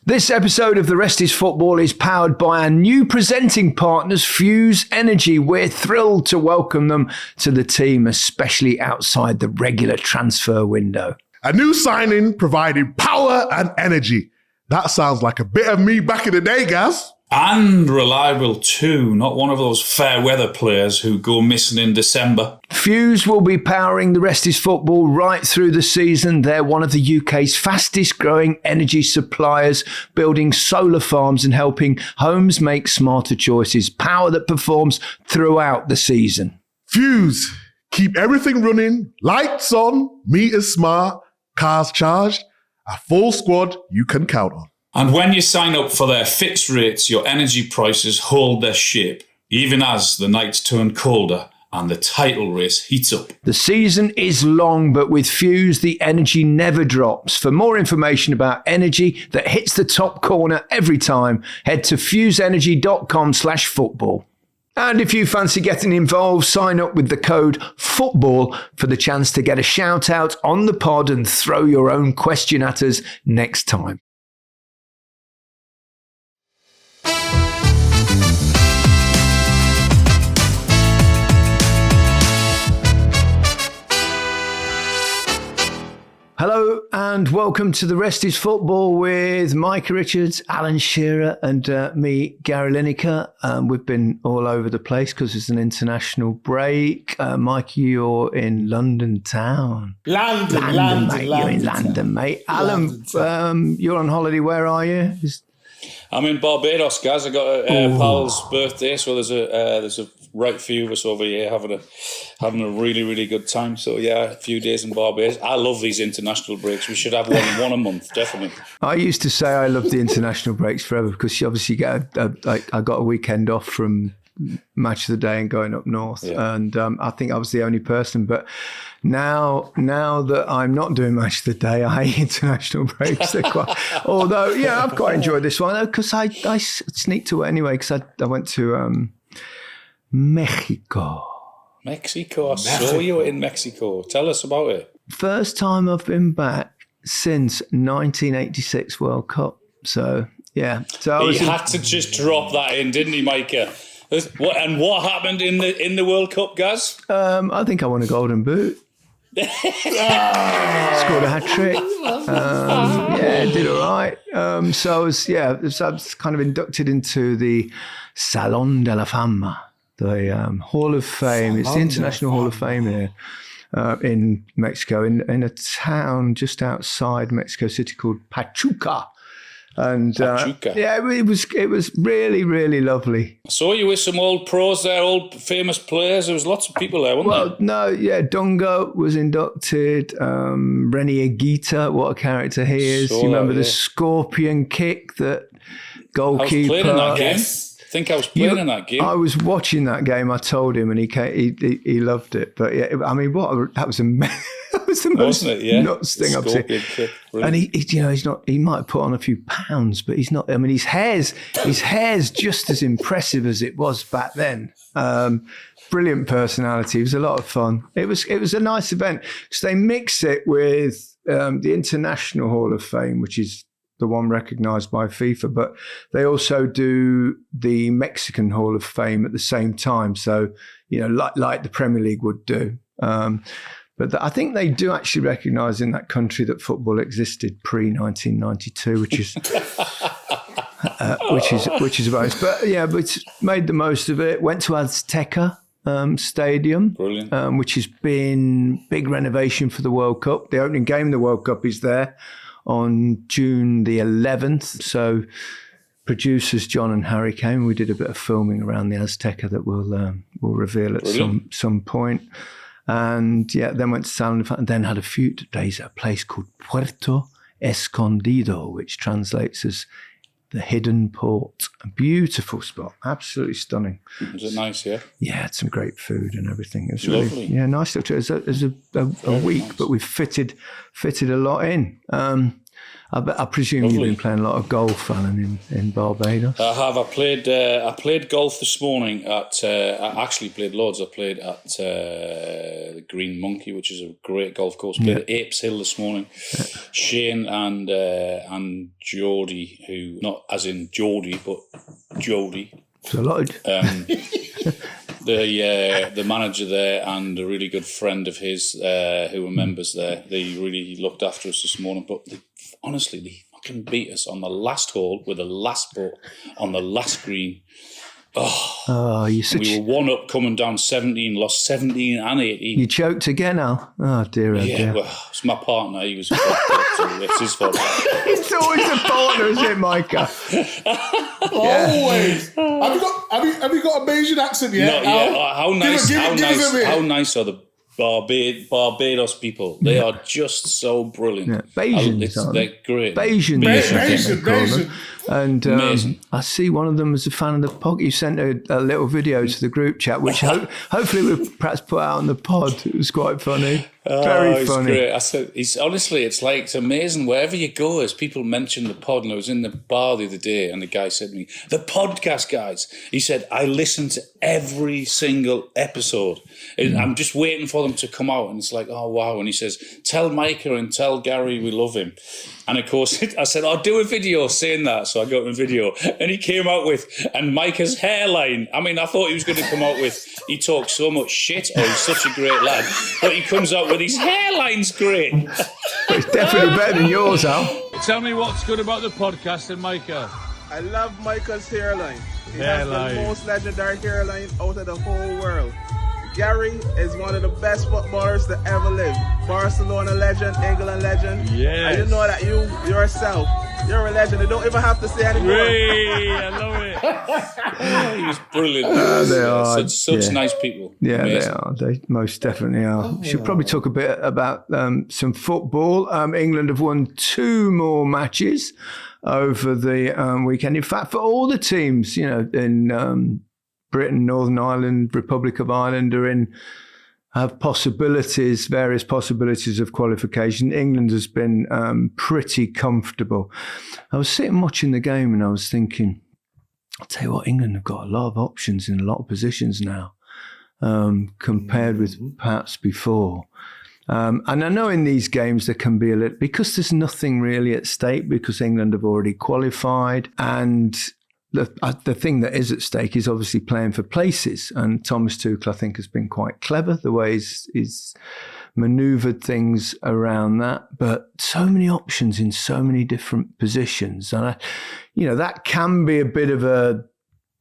This episode of The Rest is Football is powered by our new presenting partners, Fuse Energy. We're thrilled to welcome them to the team, especially outside the regular transfer window. A new signing providing power and energy. That sounds like a bit of me back in the day, Gaz. And reliable too, not one of those fair weather players who go missing in December. Fuse will be powering The Rest is Football right through the season. They're one of the UK's fastest growing energy suppliers, building solar farms and helping homes make smarter choices. Power that performs throughout the season. Fuse. Keep everything running, lights on, meters smart, cars charged. A full squad you can count on. And when you sign up for their fixed rates, your energy prices hold their shape, even as the nights turn colder and the title race heats up. The season is long, but with Fuse, the energy never drops. For more information about energy that hits the top corner every time, head to fuseenergy.com/football. And if you fancy getting involved, sign up with the code FOOTBALL for the chance to get a shout out on the pod and throw your own question at us next time. Hello and welcome to The Rest is Football with Micah Richards, Alan Shearer and me, Gary Lineker. We've been all over the place because it's an international break. Micah, you're in London town. London, mate. You're in London, mate. Alan, you're on holiday. Where are you? I'm in Barbados, guys. I got a pal's birthday, so there's a right few of us over here having a really, really good time. So yeah, a few days in Barbados. I love these international breaks. We should have one a month, definitely. I used to say I loved the international breaks forever because you obviously get I got a weekend off from Match of the Day and going up north, and I think I was the only person. But now that I'm not doing Match of the Day, I hate international breaks. Although, yeah, I've quite enjoyed this one because I sneaked away anyway because I went to Mexico. I saw you in Mexico. Tell us about it. First time I've been back since 1986 World Cup. So, yeah. So he had to just drop that in, didn't he, Micah? What happened in the World Cup, Gaz? I think I won a golden boot. Scored a hat-trick. Did all right. So I was kind of inducted into the Salón de la Fama, the Hall of Fame. It's the International Hall of Fame here in Mexico, in a town just outside Mexico City called Pachuca. And it was really, really lovely. I saw you with some old pros there, old famous players. There was lots of people there, wasn't there? Dunga was inducted. René Higuita, what a character he is. You remember the scorpion kick that goalkeeper? I was playing in that game. I think I was playing in that game. I was watching that game. I told him, and he loved it. But yeah, I mean, that was amazing. That was the most nuts thing I've seen. And he's not. He might have put on a few pounds, but he's not. I mean, his hair's just as impressive as it was back then. Brilliant personality. It was a lot of fun. It was a nice event. So they mix it with the International Hall of Fame, which is the one recognised by FIFA, but they also do the Mexican Hall of Fame at the same time. So, like the Premier League would do. But I think they do actually recognise in that country that football existed pre-1992, which is about it. But it's made the most of it. Went to Azteca Stadium, which has been big renovation for the World Cup. The opening game of the World Cup is there on June the 11th. So producers John and Harry came. We did a bit of filming around the Azteca that we'll reveal at some point. And then went to San Luis, and then had a few days at a place called Puerto Escondido, which translates as the hidden port. A beautiful spot, absolutely stunning. Was it nice? Yeah. Yeah, had some great food and everything. It was lovely. Really, nice. It was a week, nice. But we fitted a lot in. I presume you've been playing a lot of golf, Alan, in Barbados. I have. I played golf this morning at. I actually played loads. I played at the Green Monkey, which is a great golf course. Played at Apes Hill this morning. Yeah. Shane and Geordie, who not as in Geordie, but Jodie. So the manager there and a really good friend of his who were members there. They really looked after us this morning, but honestly, they fucking beat us on the last hole with the last ball on the last green. We were one up coming down 17, lost 17 and 18. You choked again, Al? Oh, dear. Well, it's my partner. He was it's his fault. It's always the partner, isn't it, Micah? Always. Have you got a Bayesian accent yet? Not yet. How nice are the Barbados people? They are just so brilliant. Yeah. Bayesians, they're great. Bayesian. And I see one of them was a fan of the pod. You sent a little video to the group chat, which hopefully we'll perhaps put out on the pod. It was quite funny. Very funny. Great. I said, honestly, it's amazing. Wherever you go, as people mention the pod, and I was in the bar the other day, and the guy said to me, "The podcast guys." He said, "I listen to every single episode. I'm just waiting for them to come out." And it's like, oh wow. And he says, "Tell Micah and tell Gary we love him." And of course, I said, "I'll do a video saying that." So I got him a video, and he came out with, and Micah's hairline. I mean, I thought he was going to come out with, he talks so much shit, or he's such a great lad, but he comes out with his hairline's great. It's definitely better than yours, Al. Tell me what's good about the podcast and Micah. I love Micah's hairline. He has the most legendary hairline out of the whole world. Gary is one of the best footballers to ever live. Barcelona legend, England legend. Yes. And you know that you yourself, you're a legend. You don't even have to say anymore. I love it. He was brilliant. They are. Such nice people. Yeah, amazing. they are. They most definitely are. Should probably talk a bit about some football. England have won 2 more matches over the weekend. In fact, for all the teams, in Britain, Northern Ireland, Republic of Ireland have various possibilities of qualification. England has been pretty comfortable. I was sitting watching the game and I was thinking, I'll tell you what, England have got a lot of options in a lot of positions now, compared with perhaps before. And I know in these games there can be a little, because there's nothing really at stake, because England have already qualified, and the thing that is at stake is obviously playing for places. And Thomas Tuchel, I think, has been quite clever, the way he's manoeuvred things around that. But so many options in so many different positions. And, that can be a bit of a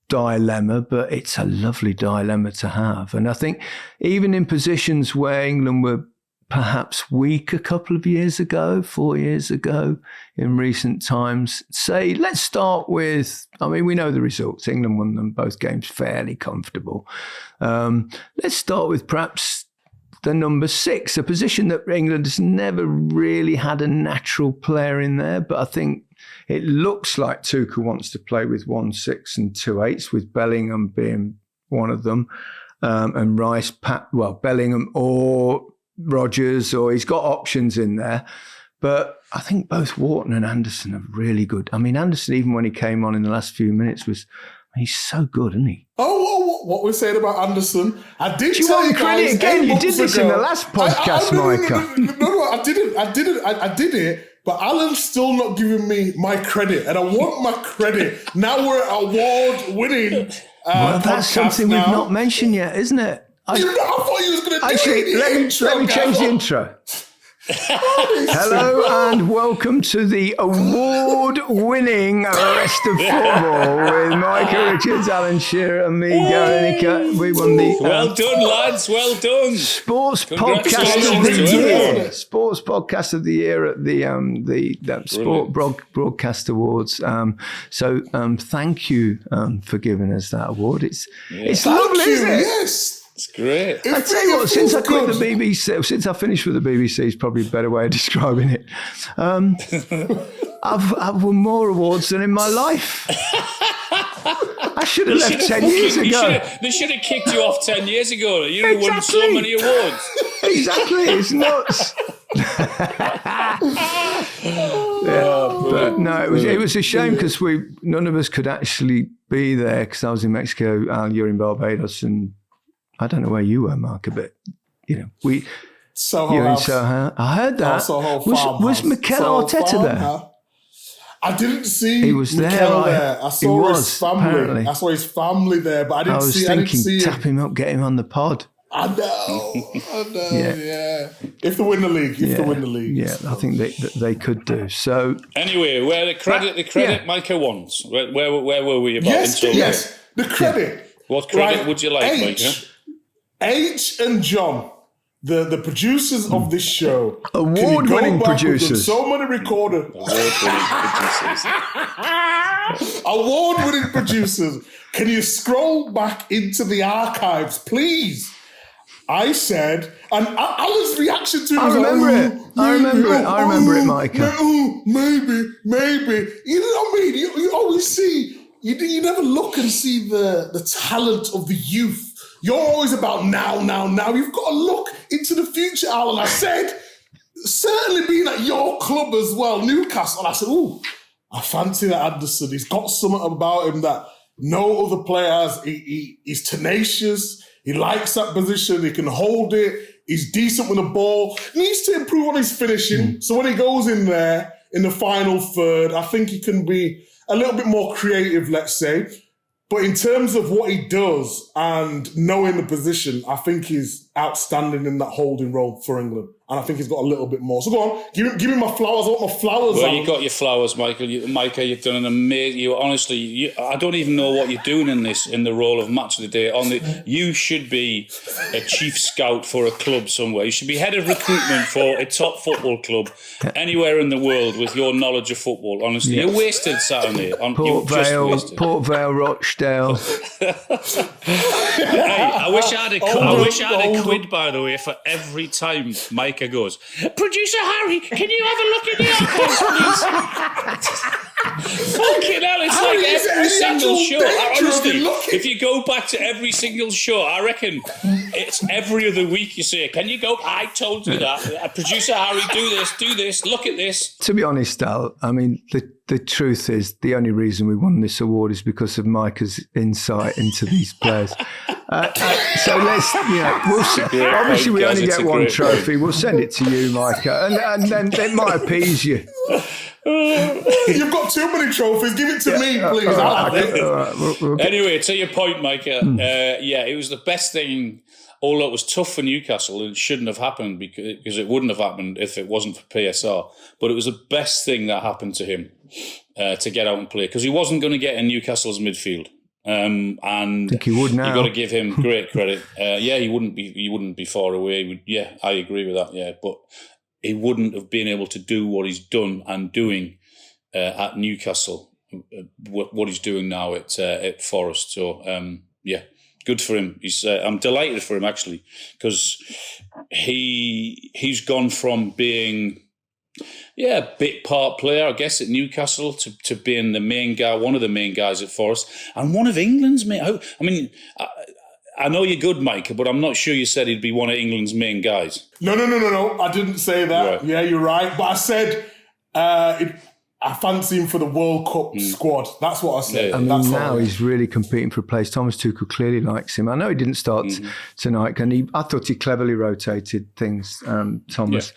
dilemma, but it's a lovely dilemma to have. And I think even in positions where England were perhaps weak a couple of years ago, 4 years ago, in recent times. Let's start with, we know the results. England won them both games fairly comfortable. Let's start with perhaps the number 6, a position that England has never really had a natural player in there, but I think it looks like Tuchel wants to play with 1 6 and 2 8s, with Bellingham being one of them, and Rice, Bellingham or Rodgers, or he's got options in there. But I think both Wharton and Anderson are really good. Anderson, even when he came on in the last few minutes, he's so good, isn't he? What we're saying about Anderson, I did. Do you want credit again? You did this in the last podcast, Micah. No, I didn't. I did it. But Alan's still not giving me my credit, and I want my credit. Now we're award-winning. Well, that's something we've not mentioned yet, isn't it? I thought you was going to do it. Let me change the intro. Hello and welcome to the award-winning Rest of Football with Micah Richards, Alan Shearer, and me, Gary Nicker. We won the well done, lads. Well done. Sports podcast of the year. Sports podcast of the year at the Sport Broadcast Awards. So thank you for giving us that award. It's lovely, isn't it? Yes. It's great. I tell you what, since I quit the BBC, since I finished with the BBC, is probably a better way of describing it. I've won more awards than in my life. I should have left 10 years ago. They should have kicked you off 10 years ago. You won so many awards. Exactly, it's nuts. No, it was a shame because none of us could actually be there because I was in Mexico, Al, you're in Barbados, and I don't know where you were, Mark, but Soho you're House. in Soho. I heard that. Soho Was Mikel Arteta there? I didn't see He was there, Mikel right? there. I saw his family. Apparently. I saw his family there, but I didn't see him. Tap him up, get him on the pod. I know, yeah. If they win the league, Yeah, I think they could do. So anyway, where the credit Micah wants. Where were we about? Yes, the credit. Yeah. What credit would you like, Micah? H and John, the producers of this show, award-winning producers. So many recorded. Award-winning producers. Can you scroll back into the archives, please? I said, and Alan's reaction to it was, I remember it, Micah. Maybe. You know what I mean? You always see, you never look and see the talent of the youth. You're always about now. You've got to look into the future, Alan. I said, certainly being at your club as well, Newcastle. I said, I fancy that Anderson. He's got something about him that no other players. He's tenacious. He likes that position. He can hold it. He's decent with the ball. He needs to improve on his finishing. So when he goes in there in the final third, I think he can be a little bit more creative, let's say. But in terms of what he does and knowing the position, I think he's outstanding in that holding role for England. And I think he's got a little bit more. So go on, give me my flowers. I want my flowers. Well, you got your flowers, Michael. Micah, you've done an amazing. I don't even know what you're doing in the role of match of the day. You should be a chief scout for a club somewhere. You should be head of recruitment for a top football club anywhere in the world with your knowledge of football. Honestly, you're wasted, Saturday. Port Vale, Rochdale. Hey, I wish I had a quid, by the way, for every time Micah goes, Producer Harry, can you have a look in the archives, please? Fucking hell, it's Harry, like every single show. Honestly, if you go back to every single show, I reckon it's every other week you say, can you go, I told you that. Producer Harry, do this, look at this. To be honest, Al, I mean, the truth is the only reason we won this award is because of Micah's insight into these players. So let's, we'll see. Obviously we only get one trophy. We'll send it to you, Micah, and then it might appease you. You've got too many trophies. Give it to me, please. Right. Anyway, to your point, Micah, it was the best thing. Although it was tough for Newcastle, it shouldn't have happened because it wouldn't have happened if it wasn't for PSR. But it was the best thing that happened to him to get out and play because he wasn't going to get in Newcastle's midfield. And I think he would now. You got to give him great credit. He wouldn't be far away. I agree with that. Yeah, but he wouldn't have been able to do what he's done and doing at Newcastle. What he's doing now at Forest. So good for him. I'm delighted for him actually because he's gone from being a bit part player, I guess, at Newcastle to being the main guy, one of the main guys at Forest, and one of England's main. I mean, I know you're good, Micah, but I'm not sure you said he'd be one of England's main guys. No. I didn't say that. Right. Yeah, you're right. But I said I fancy him for the World Cup squad. That's what I said. I mean, now he's really competing for a place. Thomas Tuchel clearly likes him. I know he didn't start tonight, and I thought he cleverly rotated things, Thomas,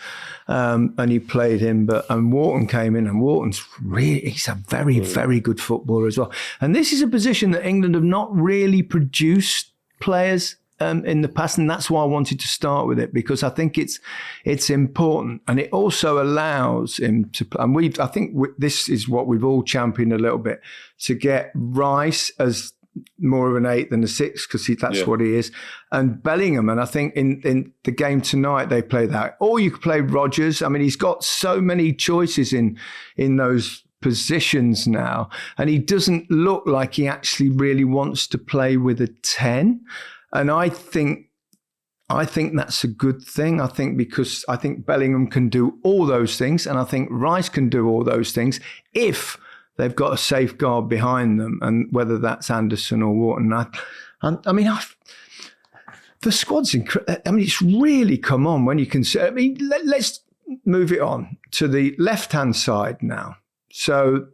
and he played him. And Wharton came in, and he's a very, very good footballer as well. And this is a position that England have not really produced players in the past, and that's why I wanted to start with it because I think it's important, and it also allows him to. And I think this is what we've all championed a little bit to get Rice as more of an 8 than a 6 because that's what he is, and Bellingham. And I think in the game tonight they play that, or you could play Rodgers. I mean, he's got so many choices in those positions now, and he doesn't look like he actually really wants to play with a 10. And I think that's a good thing. I think Bellingham can do all those things, and I think Rice can do all those things if they've got a safeguard behind them, and whether that's Anderson or Wharton. The squad's incredible. I mean, it's really come on when you can say. I mean, let's move it on to the left-hand side now. So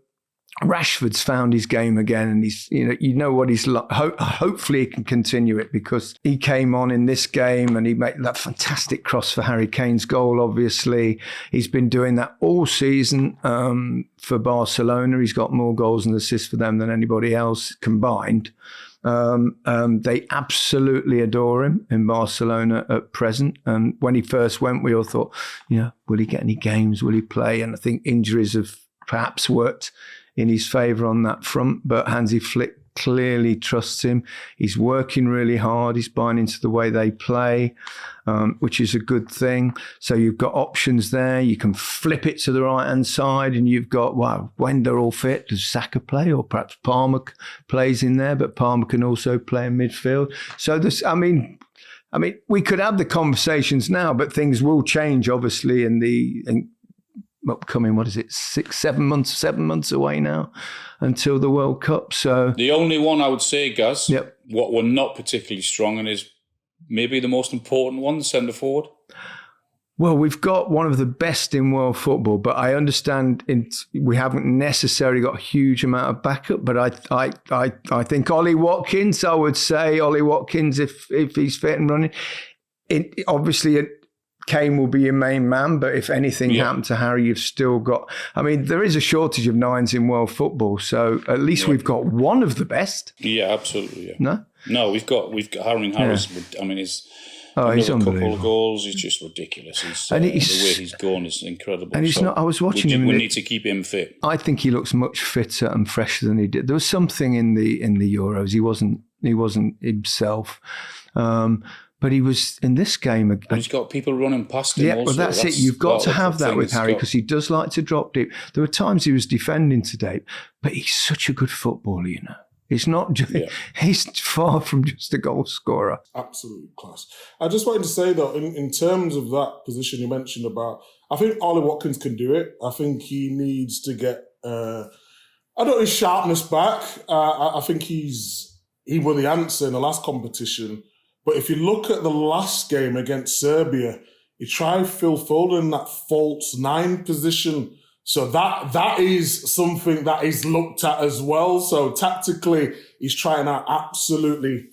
Rashford's found his game again, and he's, you know what he's like. Hopefully he can continue it, because he came on in this game and he made that fantastic cross for Harry Kane's goal. Obviously, he's been doing that all season for Barcelona. He's got more goals and assists for them than anybody else combined. They absolutely adore him in Barcelona at present. And when he first went, we all thought, will he get any games? Will he play? And I think injuries have perhaps worked in his favour on that front, but Hansi Flick clearly trusts him. He's working really hard. He's buying into the way they play, which is a good thing. So you've got options there. You can flip it to the right-hand side, and you've got, when they're all fit, does Saka play? Or perhaps Palmer plays in there, but Palmer can also play in midfield. So we could have the conversations now, but things will change, obviously, in upcoming, 7 months away now until the World Cup. So the only one I would say, Gaz, what we're not particularly strong in is maybe the most important one, the centre forward. Well, we've got one of the best in world football, but I understand we haven't necessarily got a huge amount of backup. But I think Ollie Watkins, I would say Ollie Watkins, if he's fit and running, obviously Kane will be your main man, but if anything happened to Harry, you've still got... there is a shortage of nines in world football, so at least we've got one of the best. Yeah, absolutely. Yeah. No, we've got Harry Harris. He's unbelievable. Couple of goals. He's just ridiculous. The way he's gone is incredible. And he's not. I was watching him. We need to keep him fit. I think he looks much fitter and fresher than he did. There was something in the Euros. He wasn't himself. But he was in this game. And he's got people running past him. Yeah, also. Well, that's it. You've got to have that with Harry, because he does like to drop deep. There were times he was defending today, but he's such a good footballer, It's not just, he's far from just a goal scorer. Absolutely class. I just wanted to say, though, in terms of that position you mentioned about, I think Ollie Watkins can do it. I think he needs to get, his sharpness back. I think he was the answer in the last competition. But if you look at the last game against Serbia, he tried Phil Foden in that false 9 position. So that is something that is looked at as well. So tactically, he's trying out absolutely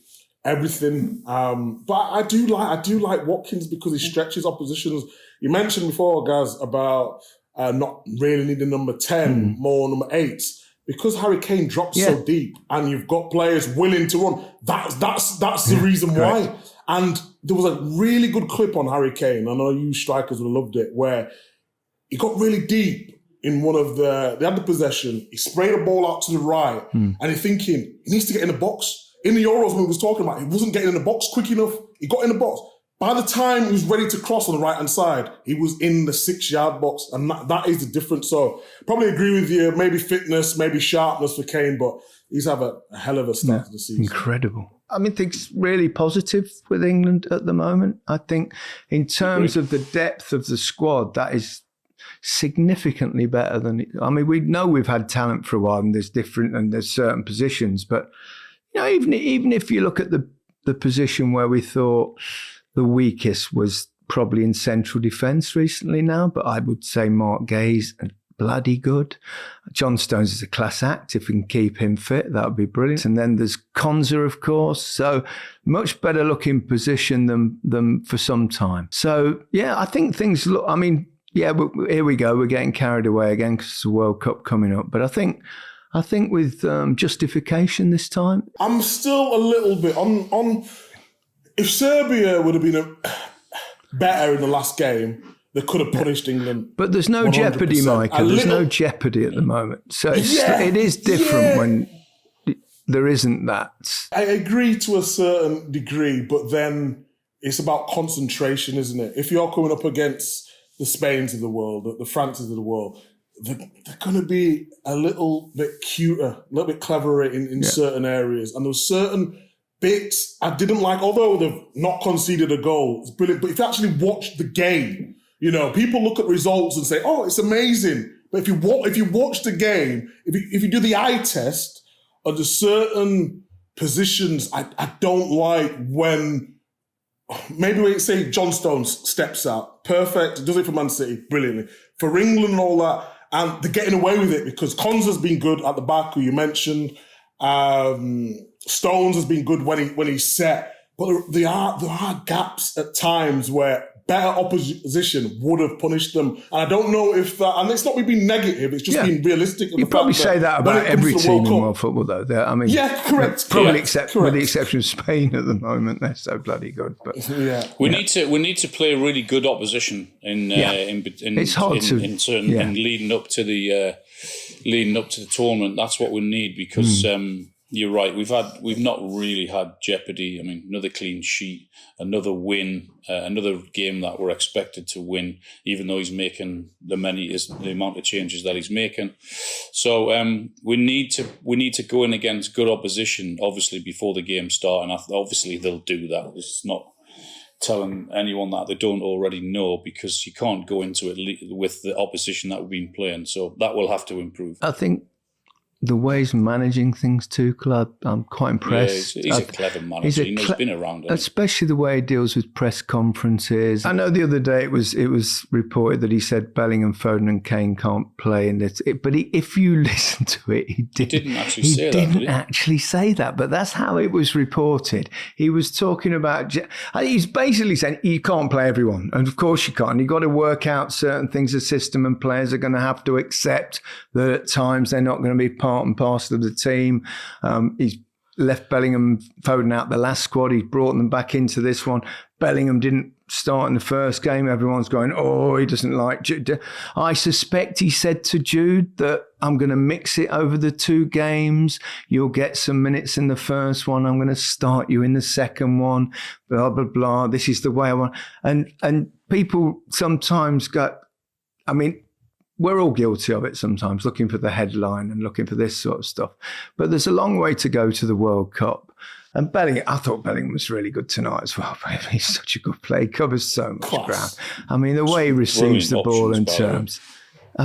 everything. But I do like Watkins because he stretches oppositions. You mentioned before, guys, about not really needing number 10, more number 8. Because Harry Kane drops so deep and you've got players willing to run, that's the reason why. And there was a really good clip on Harry Kane, I know you strikers would have loved it, where he got really deep in one of they had the possession, he sprayed a ball out to the right, and you're thinking, he needs to get in the box. In the Euros when we was talking about, he wasn't getting in the box quick enough. He got in the box. By the time he was ready to cross on the right-hand side, he was in the 6-yard box, and that is the difference. So probably agree with you, maybe fitness, maybe sharpness for Kane, but he's had a hell of a start to the season. Incredible. Things really positive with England at the moment. I think in terms of the depth of the squad, that is significantly better than... we know we've had talent for a while, and there's certain positions, but even if you look at the position where we thought the weakest was probably in central defence recently now, but I would say Mark Gay's bloody good. John Stones is a class act. If we can keep him fit, that would be brilliant. And then there's Konza, of course. So much better looking position than for some time. So, I think things look... here we go. We're getting carried away again because it's the World Cup coming up. But I think with justification this time. I'm still a little bit on... If Serbia would have been better in the last game, they could have punished England. But there's no 100%. Jeopardy, Micah. There's no jeopardy at the moment. So it is different when there isn't that. I agree to a certain degree, but then it's about concentration, isn't it? If you're coming up against the Spains of the world, the Frances of the world, they're going to be a little bit cuter, a little bit cleverer in certain areas. And there's certain bits I didn't like, although they've not conceded a goal. It's brilliant. But if you actually watch the game, people look at results and say, "Oh, it's amazing." But if you watch the game, if you do the eye test, under certain positions, I don't like when maybe we say John Stones steps out, perfect, does it for Man City brilliantly. For England and all that, And they're getting away with it because Konsa's been good at the back, who you mentioned. Stones has been good when he's set. But there are gaps at times where better opposition would have punished them. And I don't know if that, and it's not me being negative, it's just being realistic. You probably say that about every team in world football, though. Correct. Probably with the exception of Spain at the moment, they're so bloody good. But we need to play really good opposition in it's hard in leading up to the tournament. That's what we need because. You're right. We've not really had jeopardy. I mean, another clean sheet, another win, another game that we're expected to win, even though he's making the amount of changes that he's making. So we need to go in against good opposition, obviously before the game start, and obviously they'll do that. It's not telling anyone that they don't already know because you can't go into it with the opposition that we've been playing. So that will have to improve. I think. The way he's managing things too, I'm quite impressed. Yeah, he's a clever manager. He's been around. Especially the way he deals with press conferences. I know the other day it was reported that he said Bellingham, Foden and Kane can't play in this. But if you listen to it, he didn't actually say that. But that's how it was reported. He was talking about... He's basically saying you can't play everyone. And of course you can't. You've got to work out certain things. The system and players are going to have to accept that at times they're not going to be part and parcel of the team. He's left Bellingham, Foden out the last squad. He's brought them back into this one. Bellingham didn't start in the first game. Everyone's going, he doesn't like Jude. I suspect he said to Jude that I'm going to mix it over the 2 games. You'll get some minutes in the first one. I'm going to start you in the second one. Blah, blah, blah. This is the way I want. And people sometimes go, I mean, we're all guilty of it sometimes, looking for the headline and looking for this sort of stuff. But there's a long way to go to the World Cup. And I thought Bellingham was really good tonight as well. He's such a good player. He covers so much ground. I mean, the way he receives the ball in terms...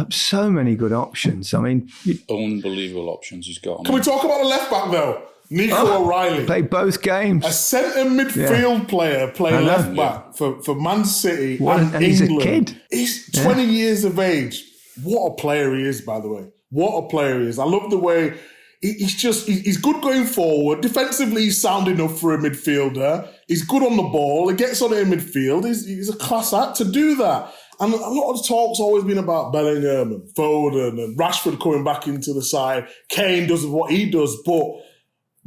so many good options. I mean... Unbelievable options he's got. Can we talk about the left back, though? Nico O'Reilly. Played both games. A centre midfield player playing left back for Man City and England. He's a kid. He's 20 years of age. What a player he is, by the way. What a player he is. I love the way he's good going forward. Defensively, he's sound enough for a midfielder. He's good on the ball. He gets on it in midfield. He's a class act to do that. And a lot of the talk's always been about Bellingham and Foden and Rashford coming back into the side. Kane does what he does, but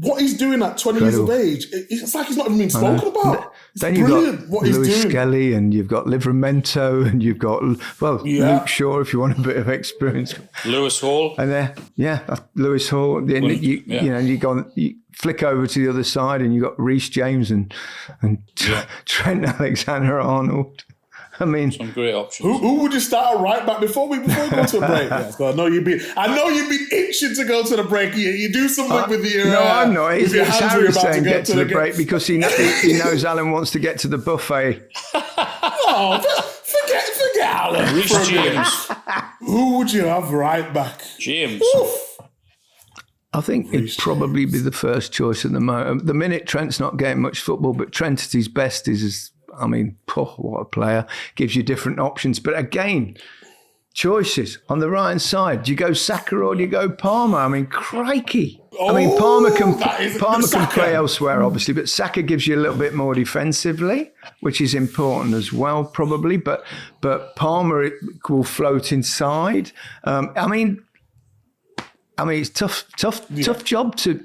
what he's doing at 20 years of age, it's like he's not even been spoken about. It's then brilliant you've got what he's Lewis doing. Skelly and you've got Livramento and you've got, Luke Shaw if you want a bit of experience. Lewis Hall. And Lewis Hall. Then you flick over to the other side and you've got Reece James and Trent Alexander-Arnold. I mean, some great options. Who would you start at right back before we go to the break? Yes, I know you'd be itching to go to the break. You do something with your. No, I'm not. It's Harry saying get to the break because he knows Alan wants to get to the buffet. Forget Alan. Reece James. Who would you have right back? James. Oof. I think it'd probably be the first choice at the moment. The minute Trent's not getting much football, but Trent at his best what a player. Gives you different options. But again, choices on the right-hand side. Do you go Saka or do you go Palmer? I mean, crikey. Palmer can play elsewhere, obviously, but Saka gives you a little bit more defensively, which is important as well, probably. But Palmer will float inside. It's tough job to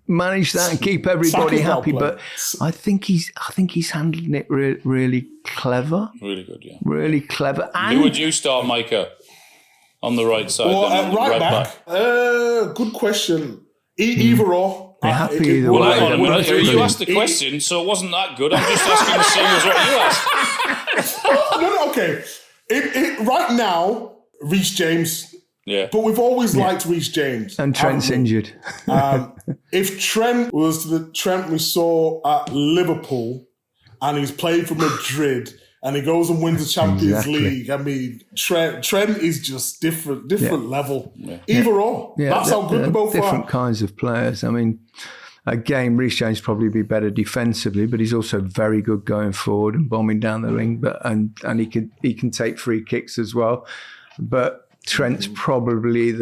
manage that and keep everybody happy, but I think he's handling it really clever. Really good, yeah. Really clever. And who would you start, Micah, on the right side? Right back. Good question. Either or. Be happy either way. You asked the question, so it wasn't that good. I'm just asking the same as what you asked. Okay. Right now, Reece James. Yeah. But we've always liked Reece James. And Trent's injured. If Trent was the Trent we saw at Liverpool and he's played for Madrid and he goes and wins the Champions League, I mean, Trent is just different level. Yeah. Either or. Yeah, that's how good they both are. Different kinds of players. I mean, again, Reece James probably be better defensively, but he's also very good going forward and bombing down the ring. And he can take free kicks as well. But Trent's probably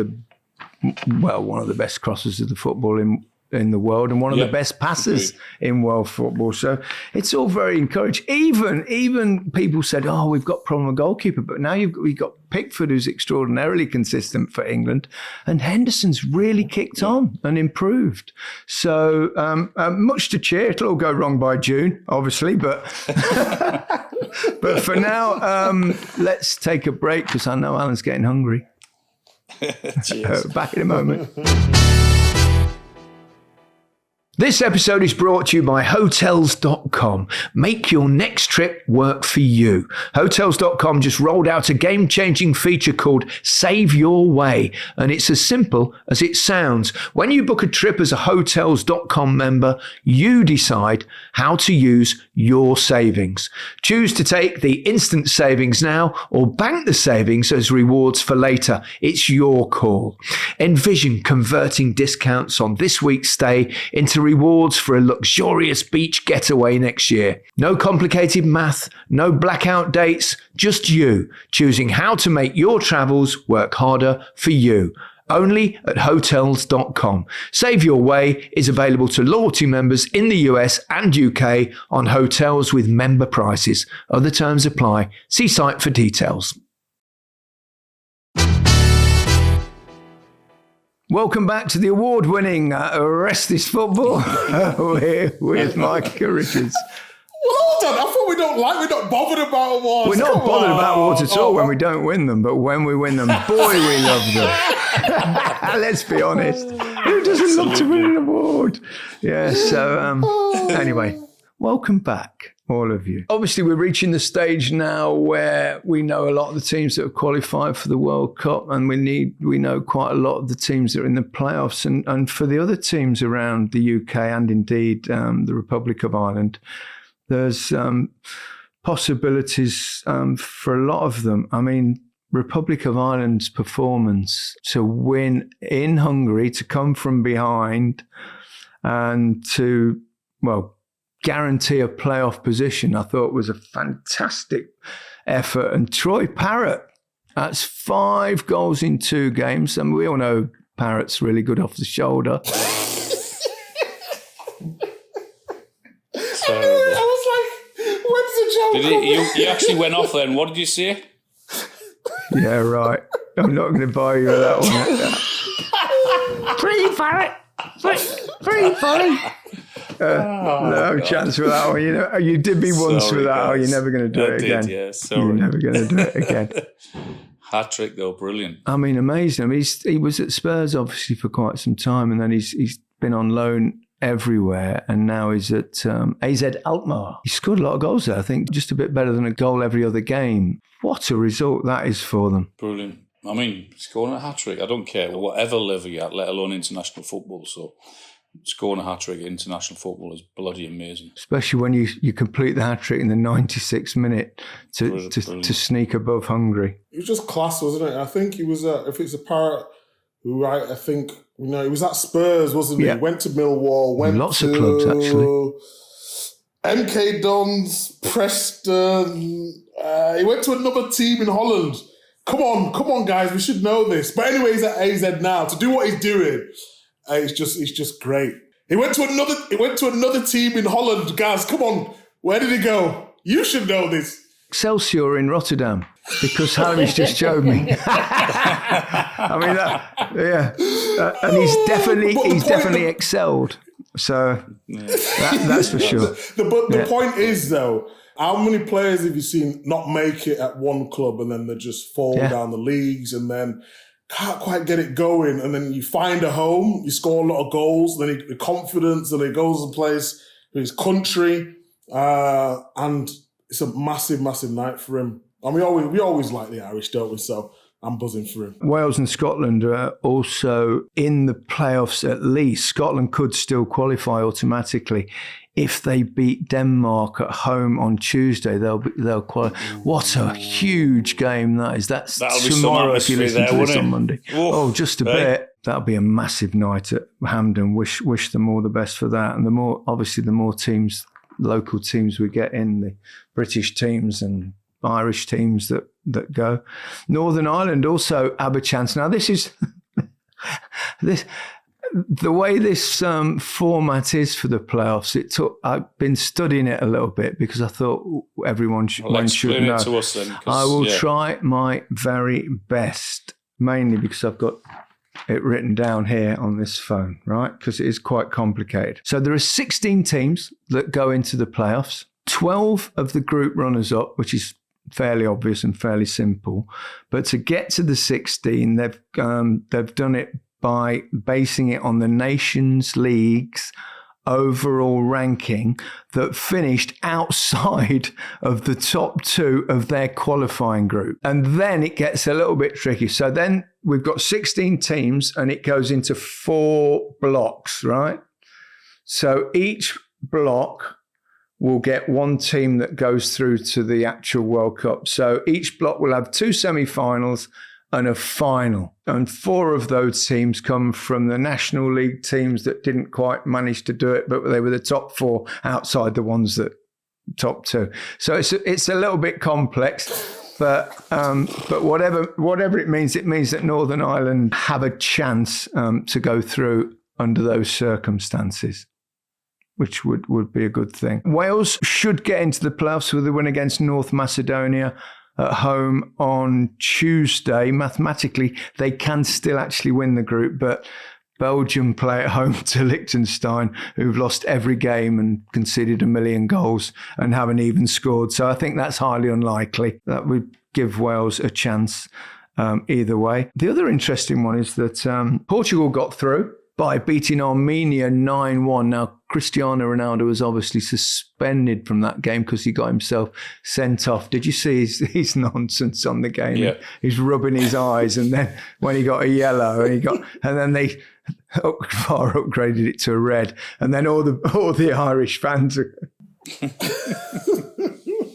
one of the best crossers of the football in the world, and one of the best passers in world football. So it's all very encouraging. Even people said, "Oh, we've got a problem with goalkeeper," but now we've got Pickford, who's extraordinarily consistent for England, and Henderson's really kicked on and improved. So much to cheer. It'll all go wrong by June, obviously, but but for now, let's take a break because I know Alan's getting hungry. Back in a moment. This episode is brought to you by Hotels.com. Make your next trip work for you. Hotels.com just rolled out a game-changing feature called Save Your Way, and it's as simple as it sounds. When you book a trip as a Hotels.com member, you decide how to use your savings. Choose to take the instant savings now or bank the savings as rewards for later. It's your call. Envision converting discounts on this week's stay into rewards for a luxurious beach getaway next year. No complicated math, no blackout dates, just you choosing how to make your travels work harder for you. Only at Hotels.com. Save Your Way is available to loyalty members in the US and UK on hotels with member prices. Other terms apply. See site for details. Welcome back to the award-winning Rest Is Football with Micah Richards. Well, hold on. I thought we're not bothered about awards. We're not bothered about awards at all when we don't win them, but when we win them, boy, we love them. Let's be honest. Who doesn't love to win an award? Yeah, so anyway, welcome back, all of you. Obviously, we're reaching the stage now where we know a lot of the teams that have qualified for the World Cup, and we know quite a lot of the teams that are in the playoffs. And for the other teams around the UK and indeed the Republic of Ireland, there's possibilities for a lot of them. I mean, Republic of Ireland's performance to win in Hungary, to come from behind and to, guarantee a playoff position, I thought was a fantastic effort. And Troy Parrott, that's 5 goals in 2 games. And we all know Parrott's really good off the shoulder. I was like, when's the joke? You actually went off then. What did you say? Yeah, right. I'm not going to buy you that one. Free Parrott. Free Parrott. No chance for that one. You know, you did me once with that. Guys. You're never going to do it again. Yeah, sorry. You're never going to do it again. Hat trick though, brilliant. I mean, amazing. I mean, he was at Spurs obviously for quite some time, and then he's been on loan everywhere, and now he's at AZ Alkmaar. He scored a lot of goals there. I think just a bit better than a goal every other game. What a result that is for them. Brilliant. I mean, scoring a hat trick. I don't care whatever level you're at, let alone international football. So. Scoring a hat-trick in international football is bloody amazing. Especially when you complete the hat-trick in the 96th minute to sneak above Hungary. It was just class, wasn't it? I think he was, if it's a Parrott, right, I think, he was at Spurs, wasn't he? Went to Millwall, lots of clubs, actually. MK Dons, Preston, he went to another team in Holland. Come on, guys, we should know this. But anyway, he's at AZ now. To do what he's doing... It's just great. He went to another team in Holland, guys. Come on, where did he go? You should know this. Excelsior in Rotterdam, because Harry's just showed me. I mean, and he's definitely excelled. So that's for sure. The point is though, how many players have you seen not make it at one club and then they just fall down the leagues and then can't quite get it going, and then you find a home, you score a lot of goals, then the confidence, and he goes and plays for his country, and it's a massive, massive night for him. And we always like the Irish, don't we? So I'm buzzing for him. Wales and Scotland are also in the playoffs at least. Scotland could still qualify automatically. If they beat Denmark at home on Tuesday, they'll qualify. What a huge game that is. That'll tomorrow if you listen to this on Monday. Just a bit. That'll be a massive night at Hampden. Wish them all the best for that. And the more teams, local teams we get in, the British teams and Irish teams that go. Northern Ireland also have a chance. Now, this is the way this format is for the playoffs. I've been studying it a little bit because I thought everyone should know. It to us then, I will try my very best, mainly because I've got it written down here on this phone, right? Because it is quite complicated. So there are 16 teams that go into the playoffs. 12 of the group runners-up, which is fairly obvious and fairly simple. But to get to the 16, they've done it by basing it on the Nations League's overall ranking that finished outside of the top 2 of their qualifying group. And then it gets a little bit tricky. So then we've got 16 teams and it goes into 4 blocks, right? So each block will get one team that goes through to the actual World Cup. So each block will have 2 semi-finals and a final. And 4 of those teams come from the National League teams that didn't quite manage to do it, but they were the top 4 outside the ones that top 2. So it's a little bit complex, but whatever it means that Northern Ireland have a chance to go through under those circumstances, which would be a good thing. Wales should get into the playoffs with a win against North Macedonia at home on Tuesday. Mathematically, they can still actually win the group, but Belgium play at home to Liechtenstein, who've lost every game and conceded 1 million goals and haven't even scored. So I think that's highly unlikely. That would give Wales a chance either way. The other interesting one is that Portugal got through by beating Armenia 9-1. Now, Cristiano Ronaldo was obviously suspended from that game because he got himself sent off. Did you see his nonsense on the game? Yeah. He's rubbing his eyes, and then when he got a yellow, and then they far upgraded it to a red, and then all the Irish fans are.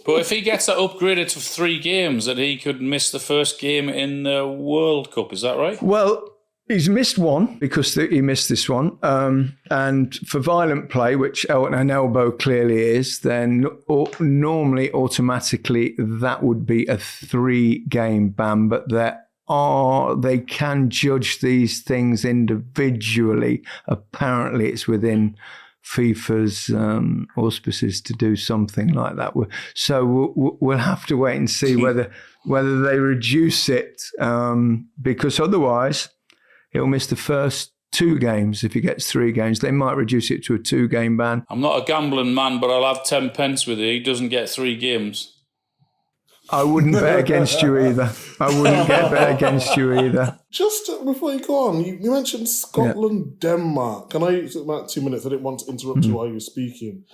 But if he gets that upgraded to 3 games, then he could miss the first game in the World Cup. Is that right? Well, he's missed one because he missed this one. And for violent play, which an elbow clearly is, then normally automatically that would be a 3-game ban. But they can judge these things individually. Apparently it's within FIFA's auspices to do something like that. So we'll have to wait and see whether they reduce it, because otherwise he'll miss the first 2 games. If he gets 3 games, they might reduce it to a 2-game ban. I'm not a gambling man, but I'll have 10 pence with you. He doesn't get 3 games. I wouldn't bet against you either. I wouldn't bet against you either. Just before you go on, you mentioned Scotland, Denmark. And I took about 2 minutes. I didn't want to interrupt you while you were speaking.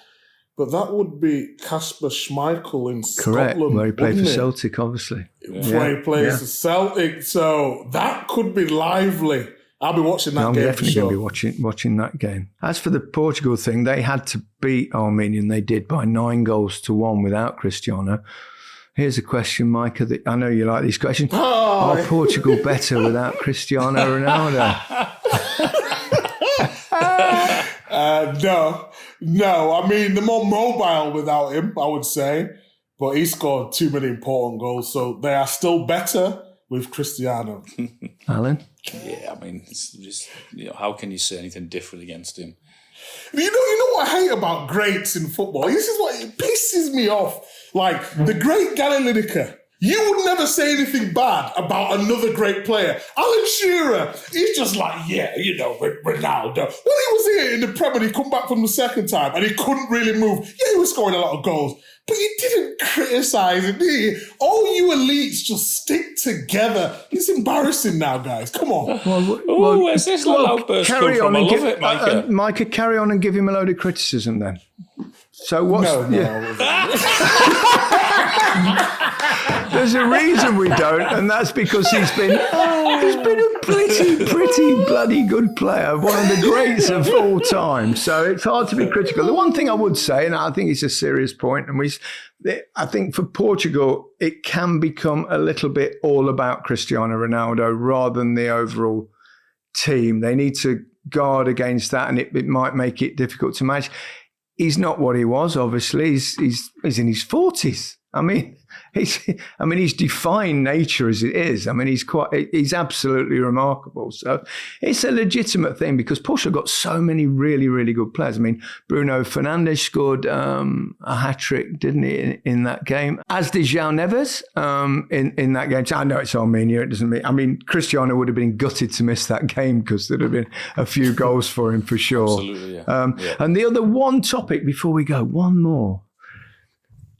But that would be Kasper Schmeichel in Correct, Scotland. where he played for Celtic, obviously. Where he plays for Celtic. So that could be lively. I'll be watching that game. I'm definitely going to be watching that game. As for the Portugal thing, they had to beat Armenia, and they did by 9-1 without Cristiano. Here's a question, Micah, that I know you like these questions. Are Portugal better without Cristiano Ronaldo? No. I mean, they're more mobile without him, I would say. But he scored too many important goals, so they are still better with Cristiano. Alan? Yeah, I mean, it's just, how can you say anything different against him? You know what I hate about greats in football? This is what it pisses me off. Like, the great Gary Lineker, you would never say anything bad about another great player. Alan Shearer, he's just like, Ronaldo. When he was here in the Premier League, come back from the second time, and he couldn't really move. Yeah, he was scoring a lot of goals, but you didn't criticise him, did you? All you elites just stick together. It's embarrassing now, guys. Come on. Where's this little outburst come from? I love it, Micah. Micah, carry on and give him a load of criticism then. So what's... There's a reason we don't, and that's because he's been a pretty bloody good player, one of the greats of all time. So it's hard to be critical. The one thing I would say, and I think it's a serious point, and I think for Portugal, it can become a little bit all about Cristiano Ronaldo rather than the overall team. They need to guard against that, and it might make it difficult to manage. He's not what he was, obviously. He's in his 40s. I mean, he's defying nature as it is. I mean, he's absolutely remarkable. So it's a legitimate thing because Porsche got so many really, really good players. I mean, Bruno Fernandes scored a hat-trick, didn't he, in that game? As did João Neves in that game. So I know it's Armenia. It doesn't mean... I mean, Cristiano would have been gutted to miss that game because there'd have been a few goals for him for sure. Absolutely, yeah. And the other one topic before we go, one more.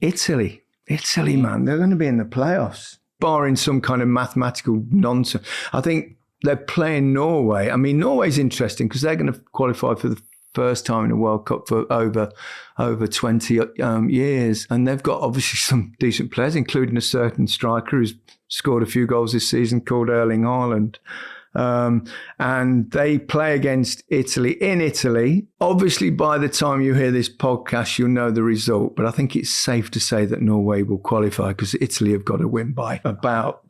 Italy, man, they're going to be in the playoffs, barring some kind of mathematical nonsense. I think they're playing Norway. I mean, Norway's interesting because they're going to qualify for the first time in a World Cup for over 20 years. And they've got obviously some decent players, including a certain striker who's scored a few goals this season called Erling Haaland. And they play against Italy in Italy. Obviously, by the time you hear this podcast, you'll know the result. But I think it's safe to say that Norway will qualify because Italy have got to win by about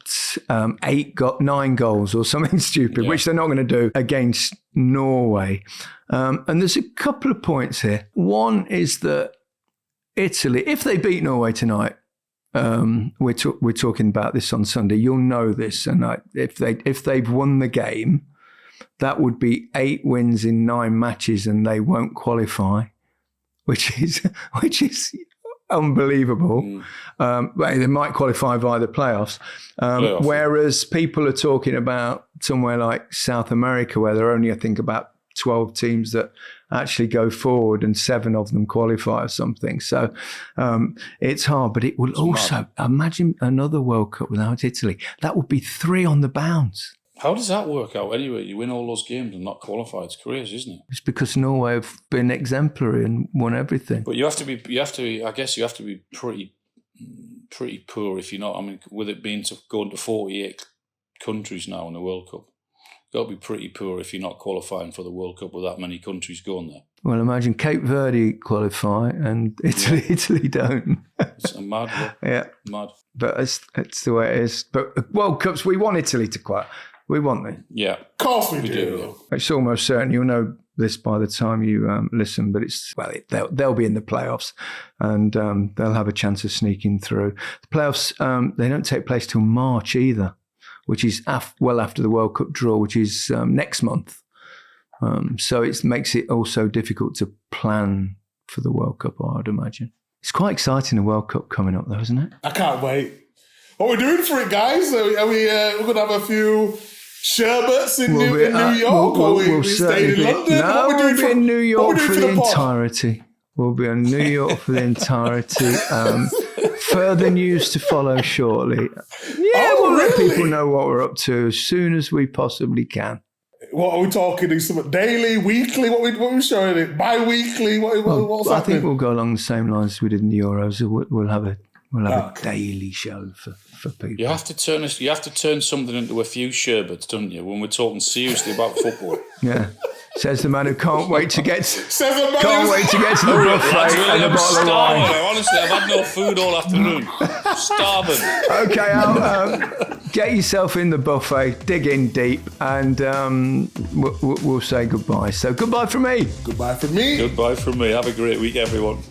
9 goals or something stupid, which they're not going to do against Norway. And there's a couple of points here. One is that Italy, if they beat Norway tonight, we're talking about this on Sunday. You'll know this, and if they've won the game, that would be 8 wins in 9 matches, and they won't qualify, which is unbelievable. They might qualify via the playoffs, whereas people are talking about somewhere like South America, where there are only, I think, about 12 teams that actually go forward and 7 of them qualify or something. So it's hard, but it will also, imagine another World Cup without Italy. That would be 3 on the bounce. How does that work out anyway? You win all those games and not qualify. It's crazy, isn't it? It's because Norway have been exemplary and won everything. But you have to be pretty poor if you're not. I mean, with it being going to 48 countries now in the World Cup, got to be pretty poor if you're not qualifying for the World Cup with that many countries going there. Well, imagine Cape Verde qualify and Italy don't. It's mad. Mad. But it's the way it is. But World Cups, we want Italy to qualify. We want them. Yeah. Of course we do. It's almost certain. You'll know this by the time you listen, but they'll be in the playoffs and they'll have a chance of sneaking through. The playoffs, they don't take place till March either, which is well after the World Cup draw, which is next month. So it makes it also difficult to plan for the World Cup, I'd imagine. It's quite exciting, the World Cup coming up though, isn't it? I can't wait. What we're doing for it, guys? Are we're going to have a few sherbets in New York? We'll stay in London? No, we'll be in New York for the entirety. We'll be in New York for the entirety. Further news to follow shortly. We'll let people know what we're up to as soon as we possibly can. What are we talking? Is something daily, weekly? What we showing it? Bi-weekly? What's happening? I think we'll go along the same lines as we did in the Euros. We'll have a daily show for people. You have to turn something into a few sherbets, don't you? When we're talking seriously about football. Yeah. Says the man who can't wait to get to the buffet and a bottle of wine. Honestly, I've had no food all afternoon. Starving. Okay, get yourself in the buffet, dig in deep, and we'll say goodbye. So goodbye from me. Goodbye from me. Goodbye from me. Have a great week, everyone.